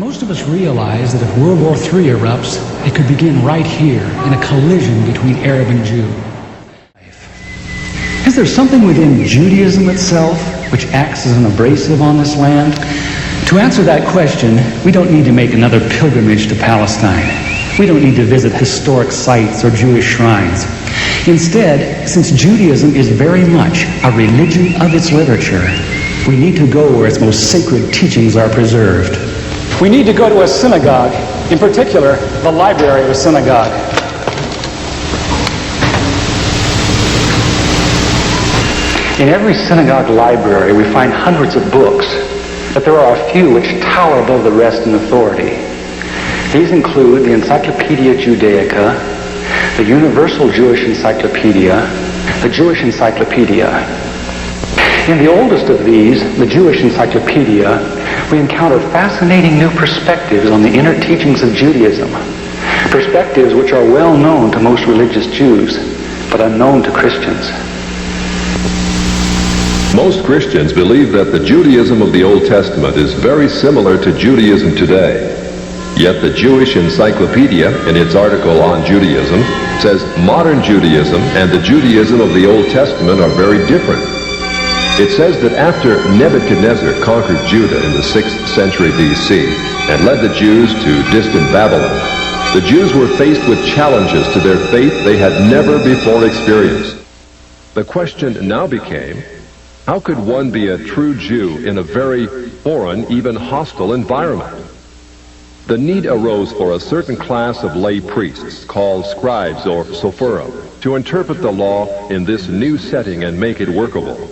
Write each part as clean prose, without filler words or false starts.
Most of us realize that if World War III erupts, it could begin right here in a collision between Arab and Jew. Is there something within Judaism itself which acts as an abrasive on this land? To answer that question, we don't need to make another pilgrimage to Palestine. We don't need to visit historic sites or Jewish shrines. Instead, since Judaism is very much a religion of its literature, we need to go where its most sacred teachings are preserved. We need to go to a synagogue, in particular, the library of a synagogue. In every synagogue library, we find hundreds of books, but there are a few which tower above the rest in authority. These include the Encyclopedia Judaica, the Universal Jewish Encyclopedia, the Jewish Encyclopedia. In the oldest of these, the Jewish Encyclopedia, we encounter fascinating new perspectives on the inner teachings of Judaism, perspectives which are well known to most religious Jews, but unknown to Christians. Most Christians believe that the Judaism of the Old Testament is very similar to Judaism today. Yet the Jewish Encyclopedia, in its article on Judaism, says modern Judaism and the Judaism of the Old Testament are very different. It says that after Nebuchadnezzar conquered Judah in the 6th century BC and led the Jews to distant Babylon, the Jews were faced with challenges to their faith they had never before experienced. The question now became, how could one be a true Jew in a very foreign, even hostile environment? The need arose for a certain class of lay priests, called scribes or sopherim, to interpret the law in this new setting and make it workable.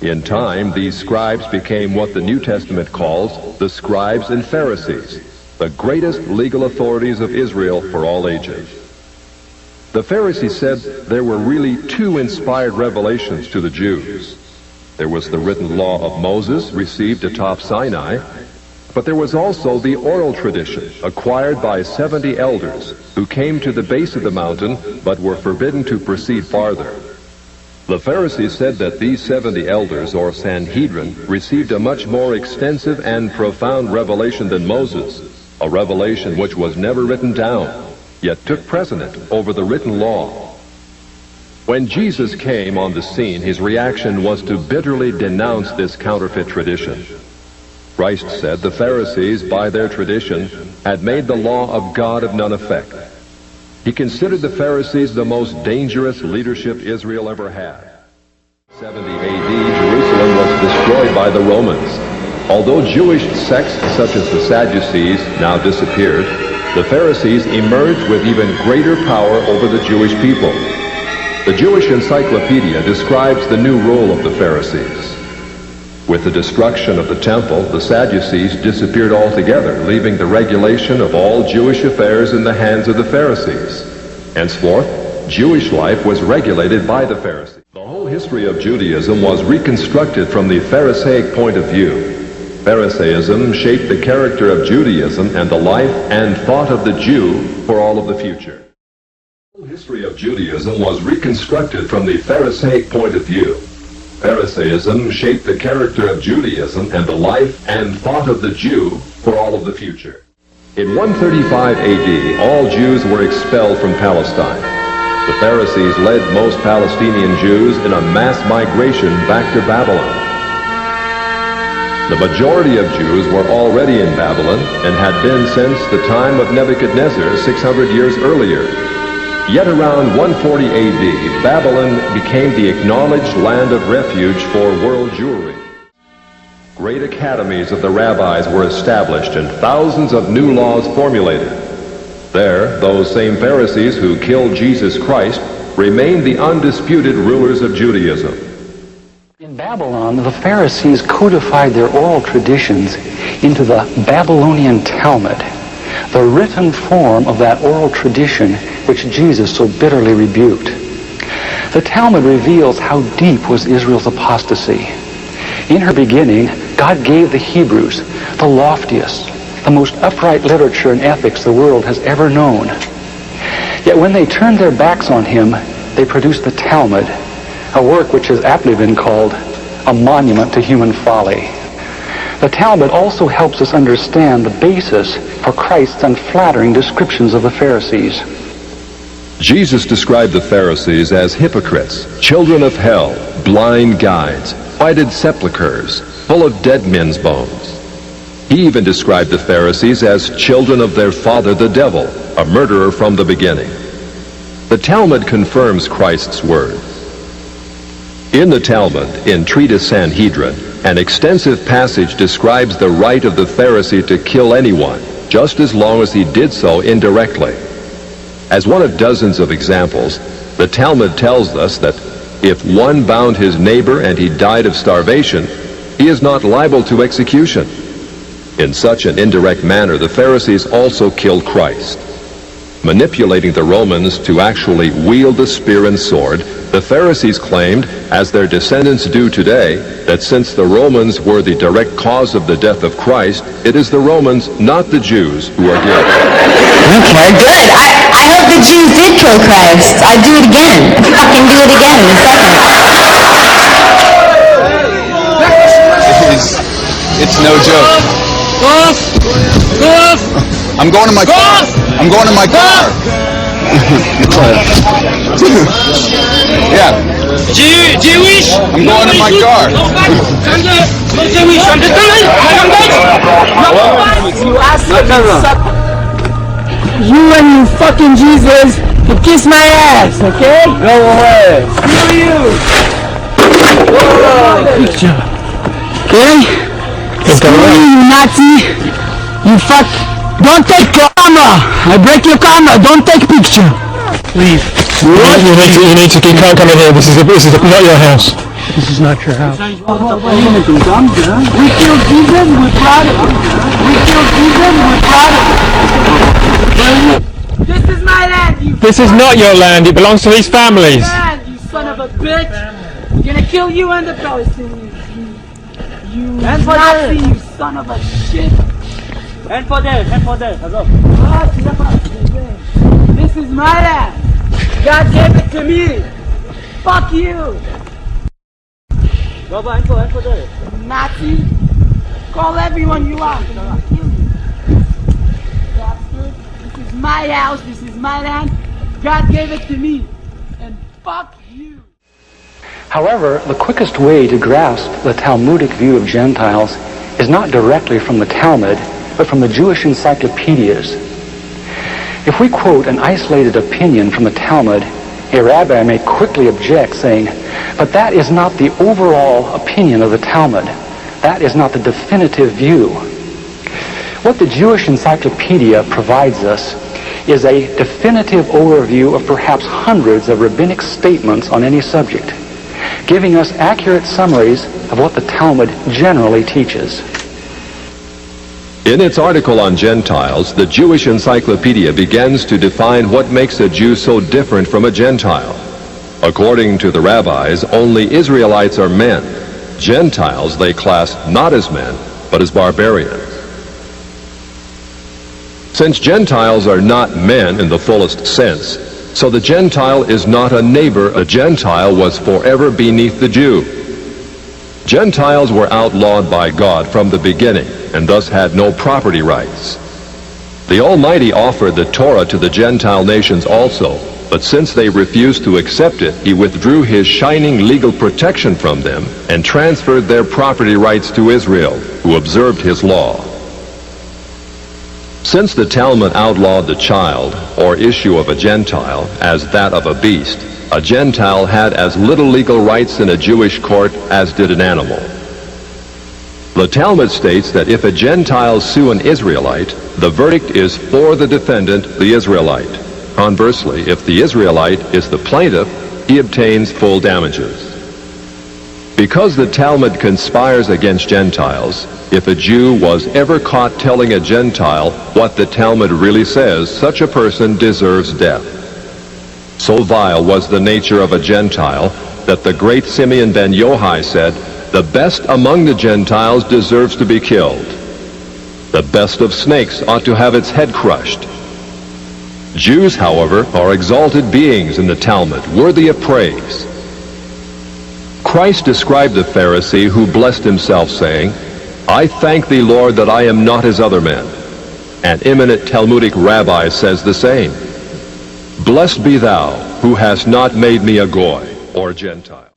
In time, these scribes became what the New Testament calls the scribes and Pharisees, the greatest legal authorities of Israel for all ages. The Pharisees said there were really two inspired revelations to the Jews. There was the written law of Moses received atop Sinai, but there was also the oral tradition acquired by 70 elders who came to the base of the mountain but were forbidden to proceed farther. The Pharisees said that these 70 elders, or Sanhedrin, received a much more extensive and profound revelation than Moses, a revelation which was never written down, yet took precedent over the written law. When Jesus came on the scene, his reaction was to bitterly denounce this counterfeit tradition. Christ said the Pharisees, by their tradition, had made the law of God of none effect. He considered the Pharisees the most dangerous leadership Israel ever had. 70 AD, Jerusalem was destroyed by the Romans. Although Jewish sects such as the Sadducees now disappeared, the Pharisees emerged with even greater power over the Jewish people. The Jewish Encyclopedia describes the new role of the Pharisees. With the destruction of the temple, the Sadducees disappeared altogether, leaving the regulation of all Jewish affairs in the hands of the Pharisees. Henceforth, Jewish life was regulated by the Pharisees. The whole history of Judaism was reconstructed from the Pharisaic point of view. Pharisaism shaped the character of Judaism and the life and thought of the Jew for all of the future. The whole history of Judaism was reconstructed from the Pharisaic point of view. Pharisaism shaped the character of Judaism and the life and thought of the Jew for all of the future. In 135 AD, all Jews were expelled from Palestine. The Pharisees led most Palestinian Jews in a mass migration back to Babylon. The majority of Jews were already in Babylon and had been since the time of Nebuchadnezzar 600 years earlier. Yet around 140 AD, Babylon became the acknowledged land of refuge for world Jewry. Great academies of the rabbis were established and thousands of new laws formulated. There, those same Pharisees who killed Jesus Christ remained the undisputed rulers of Judaism. In Babylon, the Pharisees codified their oral traditions into the Babylonian Talmud, the written form of that oral tradition which Jesus so bitterly rebuked. The Talmud reveals how deep was Israel's apostasy. In her beginning, God gave the Hebrews the loftiest, the most upright literature and ethics the world has ever known. Yet when they turned their backs on him, they produced the Talmud, a work which has aptly been called a monument to human folly. The Talmud also helps us understand the basis for Christ's unflattering descriptions of the Pharisees. Jesus described the Pharisees as hypocrites, children of hell, blind guides, whited sepulchres, full of dead men's bones. He even described the Pharisees as children of their father the devil, a murderer from the beginning. The Talmud confirms Christ's words. In the Talmud, in Treatise Sanhedrin, an extensive passage describes the right of the Pharisee to kill anyone, just as long as he did so indirectly. As one of dozens of examples, the Talmud tells us that if one bound his neighbor and he died of starvation, he is not liable to execution. In such an indirect manner, the Pharisees also killed Christ. Manipulating the Romans to actually wield the spear and sword, the Pharisees claimed, as their descendants do today, that since the Romans were the direct cause of the death of Christ, it is the Romans, not the Jews, who are guilty. Okay, good. I hope the Jews did kill Christ. I'd do it again. Fucking do it again in a second. It's no joke. I'm going to my car. I'm going to my car. Yeah. Jewish. I'm going to my car. You and you fucking Jesus, you kiss my ass, okay? Go away. Screw you. Picture. Okay? Screw you, Nazi. You fuck. Don't take camera. I break your camera. Don't take picture. Leave. What? You need to, you can't come in here. This is not your house. This is not your house. We killed Jesus, we're proud of it. We killed Jesus, we're proud of it. This is my land, you. This is not your land. It belongs to these families. Land, you son of a bitch. We're gonna kill you and the Palestinians. You Nazi, you son of a shit. Hand for there. This is my land. God gave it to me. Fuck you. Hand for there. Nazi. Call everyone you want. I'm gonna kill you. Bastard. This is my house. This is my land. God gave it to me. And fuck you. However, the quickest way to grasp the Talmudic view of Gentiles is not directly from the Talmud, but from the Jewish encyclopedias. If we quote an isolated opinion from the Talmud, a rabbi may quickly object, saying, but that is not the overall opinion of the Talmud. That is not the definitive view. What the Jewish encyclopedia provides us is a definitive overview of perhaps hundreds of rabbinic statements on any subject, giving us accurate summaries of what the Talmud generally teaches. In its article on Gentiles, the Jewish Encyclopedia begins to define what makes a Jew so different from a Gentile. According to the rabbis, only Israelites are men. Gentiles they class not as men, but as barbarians. Since Gentiles are not men in the fullest sense, so the Gentile is not a neighbor. A Gentile was forever beneath the Jew. Gentiles were outlawed by God from the beginning, and thus had no property rights. The Almighty offered the Torah to the Gentile nations also, but since they refused to accept it, he withdrew his shining legal protection from them and transferred their property rights to Israel, who observed his law. Since the Talmud outlawed the child, or issue of a Gentile, as that of a beast, a Gentile had as little legal rights in a Jewish court as did an animal. The Talmud states that if a Gentile sue an Israelite, the verdict is for the defendant, the Israelite. Conversely, if the Israelite is the plaintiff, he obtains full damages. Because the Talmud conspires against Gentiles, if a Jew was ever caught telling a Gentile what the Talmud really says, such a person deserves death. So vile was the nature of a Gentile that the great Simeon ben Yochai said, "The best among the Gentiles deserves to be killed. The best of snakes ought to have its head crushed." Jews, however, are exalted beings in the Talmud, worthy of praise. Christ described the Pharisee who blessed himself, saying, I thank thee, Lord, that I am not as other men. An eminent Talmudic rabbi says the same. Blessed be thou, who hast not made me a Goy, or Gentile.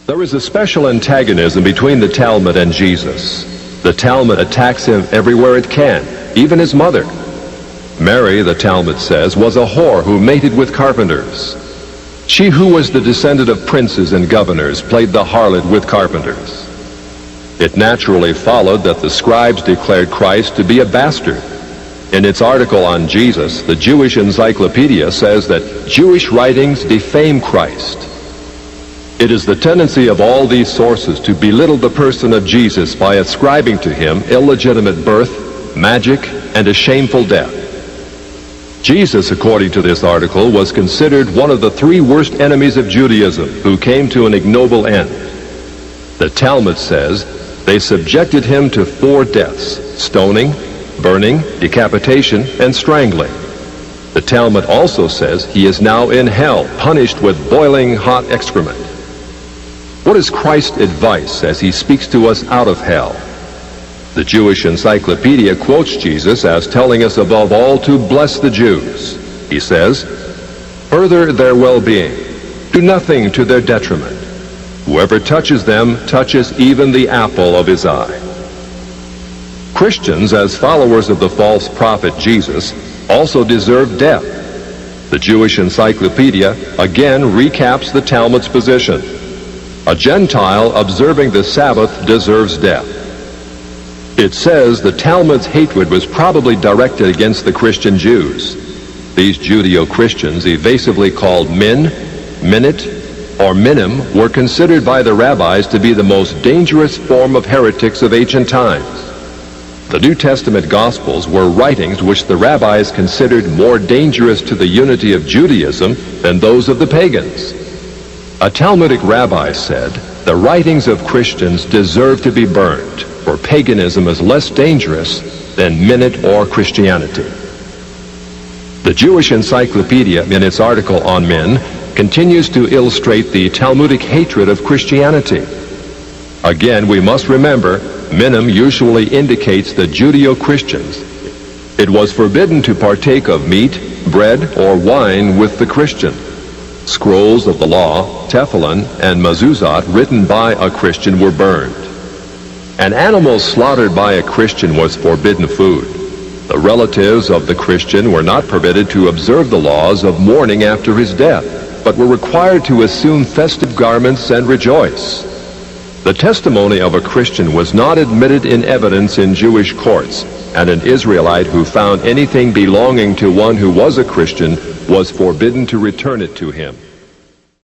There is a special antagonism between the Talmud and Jesus. The Talmud attacks him everywhere it can, even his mother. Mary, the Talmud says, was a whore who mated with carpenters. She who was the descendant of princes and governors played the harlot with carpenters. It naturally followed that the scribes declared Christ to be a bastard. In its article on Jesus, the Jewish Encyclopedia says that Jewish writings defame Christ. It is the tendency of all these sources to belittle the person of Jesus by ascribing to him illegitimate birth, magic, and a shameful death. Jesus, according to this article, was considered one of the 3 worst enemies of Judaism who came to an ignoble end. The Talmud says they subjected him to 4 deaths: stoning, burning, decapitation, and strangling. The Talmud also says he is now in hell, punished with boiling hot excrement. What is Christ's advice as he speaks to us out of hell? The Jewish Encyclopedia quotes Jesus as telling us above all to bless the Jews. He says, "Further their well-being, do nothing to their detriment. Whoever touches them touches even the apple of his eye." Christians, as followers of the false prophet Jesus, also deserve death. The Jewish Encyclopedia again recaps the Talmud's position. A Gentile observing the Sabbath deserves death. It says the Talmud's hatred was probably directed against the Christian Jews. These Judeo-Christians, evasively called Min, Minute, or Minim, were considered by the rabbis to be the most dangerous form of heretics of ancient times. The New Testament Gospels were writings which the rabbis considered more dangerous to the unity of Judaism than those of the pagans. A Talmudic rabbi said, "The writings of Christians deserve to be burned, for paganism is less dangerous than Minute or Christianity." The Jewish Encyclopedia, in its article on Min, continues to illustrate the Talmudic hatred of Christianity. Again, we must remember, Minim usually indicates the Judeo-Christians. It was forbidden to partake of meat, bread, or wine with the Christian. Scrolls of the law, Tefillin, and Mezuzot written by a Christian were burned. An animal slaughtered by a Christian was forbidden food. The relatives of the Christian were not permitted to observe the laws of mourning after his death, but were required to assume festive garments and rejoice. The testimony of a Christian was not admitted in evidence in Jewish courts, and an Israelite who found anything belonging to one who was a Christian was forbidden to return it to him.